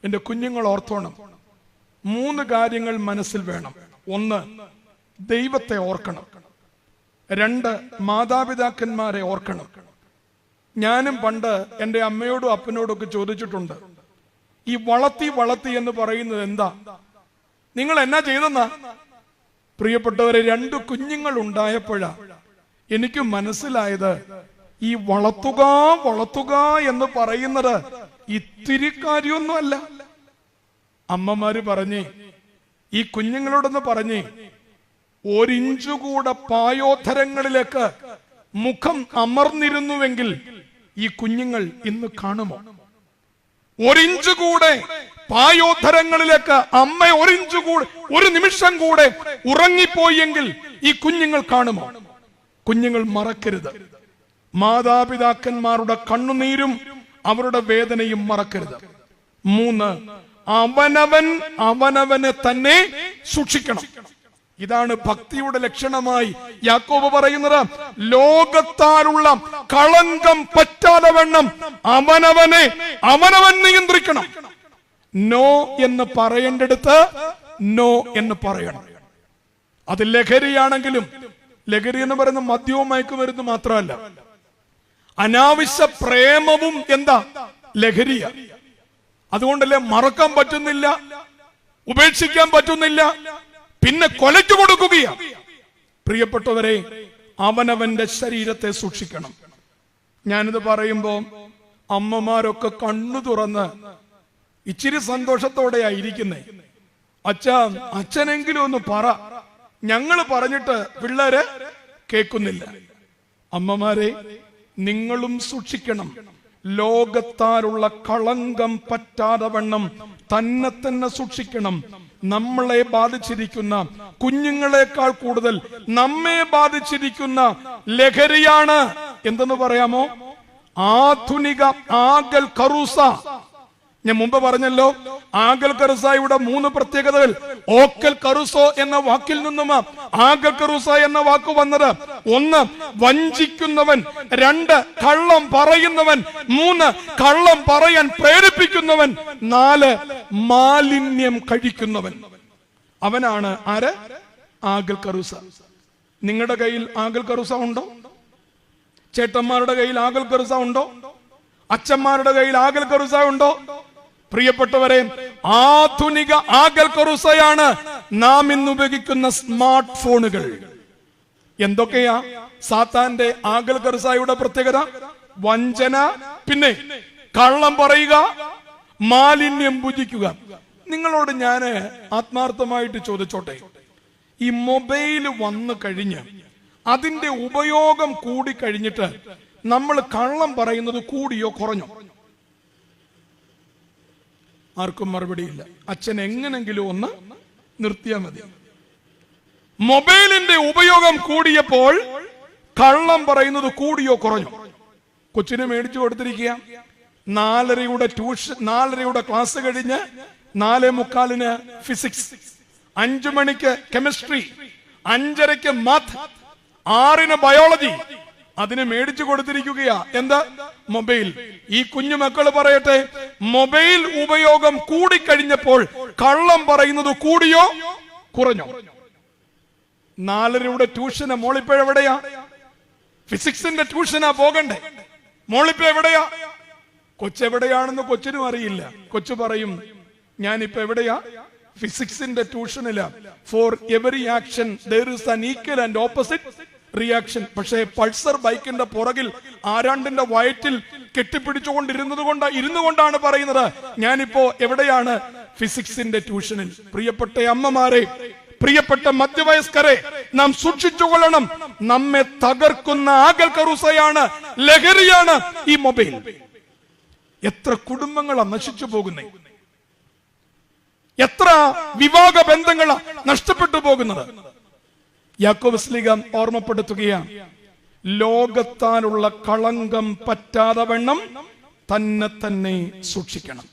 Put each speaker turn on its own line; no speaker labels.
എൻ്റെ കുഞ്ഞുങ്ങൾ ഓർത്തോണം, 3 കാര്യങ്ങൾ മനസ്സിൽ വേണം. 1, ദൈവത്തെ ഓർക്കണം. 2, മാതാപിതാക്കന്മാരെ ഓർക്കണം. ഞാനും പണ്ട് എൻ്റെ അമ്മയോടും അപ്പനോടും ഒക്കെ ചോദിച്ചിട്ടുണ്ട്, ഈ വളർത്തി എന്ന് പറയുന്നത് എന്താ? നിങ്ങൾ എന്നാ ചെയ്തെന്നാ? പ്രിയപ്പെട്ടവരെ, 2 കുഞ്ഞുങ്ങൾ ഉണ്ടായപ്പോഴാ എനിക്ക് മനസ്സിലായത്, ഈ വളർത്തുക എന്ന് പറയുന്നത് ഇത്തിരി കാര്യമൊന്നുമല്ല. അമ്മമാര് പറഞ്ഞേ, ഈ കുഞ്ഞുങ്ങളോടൊന്ന് പറഞ്ഞേ, 1 ഇഞ്ച് കൂടെ പായോധരങ്ങളിലേക്ക് മുഖം അമർന്നിരുന്നുവെങ്കിൽ ഈ കുഞ്ഞുങ്ങൾ ഇന്ന് കാണുമോ? 1 ഇഞ്ച് കൂടെ പായോധരങ്ങളിലേക്ക് അമ്മ 1 ഇഞ്ച് കൂടെ 1 നിമിഷം കൂടെ ഉറങ്ങിപ്പോയെങ്കിൽ ഈ കുഞ്ഞുങ്ങൾ കാണുമോ? കുഞ്ഞുങ്ങൾ മറക്കരുത്. മാതാപിതാക്കന്മാരുടെ കണ്ണുനീരും അവരുടെ വേദനയും മറക്കരുത്. 3, അവനവനെ തന്നെ സൂക്ഷിക്കണം. ഇതാണ് ഭക്തിയുടെ ലക്ഷണമായി യാക്കോബ് പറയുന്നത്. ലോകത്താലുള്ള കളങ്കം പറ്റാതെ വണ്ണം അവനവൻ നിയന്ത്രിക്കണം. നോ എന്ന് പറയേണ്ടടുത്ത് നോ എന്ന് പറയണം. അത് ലഹരിയാണെങ്കിലും, ലഹരി എന്ന് പറയുന്ന മദ്യവും മയക്കുമരുന്ന് മാത്രമല്ല, അനാവശ്യ പ്രേമവും എന്താ? ലഹരിയ. അതുകൊണ്ടല്ലേ മറക്കാൻ പറ്റുന്നില്ല, ഉപേക്ഷിക്കാൻ പറ്റുന്നില്ല, പിന്നെ കൊലയ്ക്ക് കൊടുക്കുകയാണ്. പ്രിയപ്പെട്ടവരെ, അവനവന്റെ ശരീരത്തെ സൂക്ഷിക്കണം. ഞാനിത് പറയുമ്പോ അമ്മമാരൊക്കെ കണ്ണു തുറന്ന് ഇച്ചിരി സന്തോഷത്തോടെയായിരിക്കുന്നേ. അച്ഛനെങ്കിലും ഒന്ന് പറ, ഞങ്ങൾ പറഞ്ഞിട്ട് പിള്ളേര് കേൾക്കുന്നില്ല. അമ്മമാരെ, നിങ്ങളും സൂക്ഷിക്കണം. ലോകത്താലുള്ള കളങ്കം പറ്റാതെ വണ്ണം തന്നെ സൂക്ഷിക്കണം. നമ്മളെ ബാധിച്ചിരിക്കുന്ന, കുഞ്ഞുങ്ങളെക്കാൾ കൂടുതൽ നമ്മെ ബാധിച്ചിരിക്കുന്ന ലഹരിയാണ് എന്തെന്ന് പറയാമോ? ആധുനിക ആഗൽ കറൂസ. ഞാൻ മുമ്പ് പറഞ്ഞല്ലോ, ആഗൽ കറുസായുടെ 3 പ്രത്യേകതകൾ. ഓക്കൽ കറുസോ എന്ന വാക്കിൽ നിന്നും ആഗൽ കറുസ എന്ന വാക്ക് വന്നത്. 1, വഞ്ചിക്കുന്നവൻ. 2, കള്ളം പറയുന്നവൻ. 3, കള്ളം പറയാൻ പ്രേരിപ്പിക്കുന്നവൻ. 4, മാലിന്യം കഴിക്കുന്നവൻ. അവനാണ് ആര്? ആഗൽ കറുസ. നിങ്ങളുടെ കയ്യിൽ ആഗൽ കറുസ ഉണ്ടോ? ചേട്ടന്മാരുടെ കയ്യിൽ ആഗൽ കറുസ ഉണ്ടോ? അച്ഛന്മാരുടെ കയ്യിൽ ആഗൽ കറുസ ഉണ്ടോ? പ്രിയപ്പെട്ടവരെ, ആധുനിക ആഗൽ കറുസയാണ് നാം ഇന്ന് ഉപയോഗിക്കുന്ന സ്മാർട്ട് ഫോണുകൾ. എന്തൊക്കെയാ സാത്താന്റെ ആഗൽ കറുസയുടെ പ്രത്യേകത? വഞ്ചന, പിന്നെ കള്ളം പറയുക, മാലിന്യം ഭുജിക്കുക. നിങ്ങളോട് ഞാൻ ആത്മാർത്ഥമായിട്ട് ചോദിച്ചോട്ടെ, ഈ മൊബൈൽ വന്നു കഴിഞ്ഞ് അതിന്റെ ഉപയോഗം കൂടി കഴിഞ്ഞിട്ട് നമ്മൾ കള്ളം പറയുന്നത് കൂടിയോ കുറഞ്ഞോ? ആർക്കും മറുപടിയില്ല. അച്ഛൻ എങ്ങനെങ്കിലും ഒന്ന് നിർത്തിയാൽ മതി. മൊബൈലിന്റെ ഉപയോഗം കൂടിയപ്പോൾ കള്ളം പറയുന്നത് കൂടിയോ കുറഞ്ഞോ? കൊച്ചിനെ മേടിച്ചു കൊടുത്തിരിക്കുക. 4:30 ക്ലാസ് കഴിഞ്ഞ് 4:45 ഫിസിക്സ്, 5 മണിക്ക് കെമിസ്ട്രി, 5:30 മാത്ത്, 6 ബയോളജി. അതിന് മേടിച്ചു കൊടുത്തിരിക്കുകയാ. എന്താ? മൊബൈൽ. ഈ കുഞ്ഞു മക്കൾ പറയട്ടെ, മൊബൈൽ ഉപയോഗം കൂടിക്കഴിഞ്ഞപ്പോൾ കള്ളം പറയുന്നത് കൂടിയോ കുറഞ്ഞോ? 4:30 ട്യൂഷന് മോളിപ്പോ എവിടെയാ? ഫിസിക്സിന്റെ ട്യൂഷനാ പോകണ്ടേ. മോളിപ്പോ എവിടെയാ? കൊച്ചെവിടെയാണെന്ന് കൊച്ചിനും അറിയില്ല. കൊച്ചു പറയും, ഞാനിപ്പോ എവിടെയാ? ഫിസിക്സിന്റെ ട്യൂഷനില്ല. For every action there is an equal and opposite reaction. പക്ഷേ പൾസർ ബൈക്കിന്റെ പുറകിൽ ആരാണ്ടിന്റെ വയറ്റിൽ ഇരുന്നുകൊണ്ടാണ് പറയുന്നത്, ഞാനിപ്പോ എവിടെയാണ്? ഫിസിക്സിന്റെ ട്യൂഷനിൽ. പ്രിയപ്പെട്ട അമ്മമാരെ, പ്രിയപ്പെട്ട മധ്യവയസ്കരെ, നാം സൂക്ഷിച്ചുകൊള്ളണം. നമ്മെ തകർക്കുന്ന ആഗൽ കറുസയാണ്, ലഹരിയാണ് ഈ മൊബൈൽ. എത്ര കുടുംബങ്ങളാണ് നശിച്ചു പോകുന്നത്, എത്ര വിവാഹ ബന്ധങ്ങളാണ് നഷ്ടപ്പെട്ടു പോകുന്നത്. യാക്കോബ് ശ്ലീഹ ഓർമ്മപ്പെടുത്തുകയാണ്, ലോകത്താലുള്ള കളങ്കം പറ്റാതെ വണ്ണം തന്നെ സൂക്ഷിക്കണം.